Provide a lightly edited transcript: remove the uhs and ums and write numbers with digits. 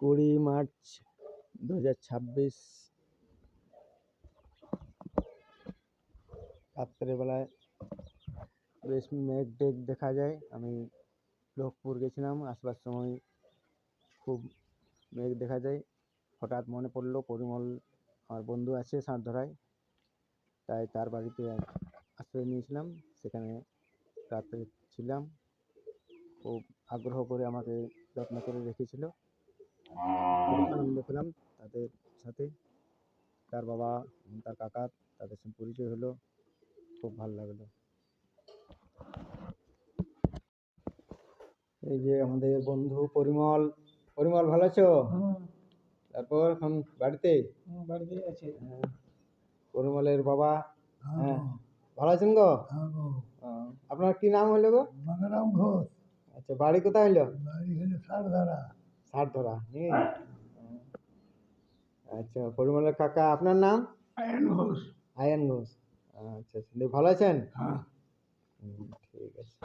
20 March 2026 রাত্রেবেলায় বেশ মেঘ টেঘ দেখা যায়। আমি লোকপুর গেছিলাম, আসবার সময় খুব মেঘ দেখা যায়। হঠাৎ মনে পড়লো পরিমল আমার বন্ধু আছে সাঁতধরায়, তাই তার বাড়িতে আশ্রয় নিয়েছিলাম। সেখানে রাত্রে ছিলাম। খুব আগ্রহ করে আমাকে যত্ন করে রেখেছিল। খুব আনন্দ পেলাম তাদের সাথে। তার বাবা, তার কাকা, তাদের সাথে পরিচয় হলো, খুব ভালো লাগলো। এই যে আমাদের বন্ধু পরিমল। পরিমল, ভালো আছো? তারপর এখন বাড়িতে আছে। পরিমলের বাবা, হ্যাঁ, ভালো আছেন গো? আপনার কি নাম হলো গো? গঙ্গারাম ঘোষ। আচ্ছা, বাড়ি কোথায় হলো? বাড়ি হলো ষাটধারা। ষাটধরা। আচ্ছা, পরিমলের কাকা, আপনার নাম? আয়ন ঘোষ। আয়ন ঘোষ। আচ্ছা, ভালো আছেন? হ্যাঁ। ঠিক আছে।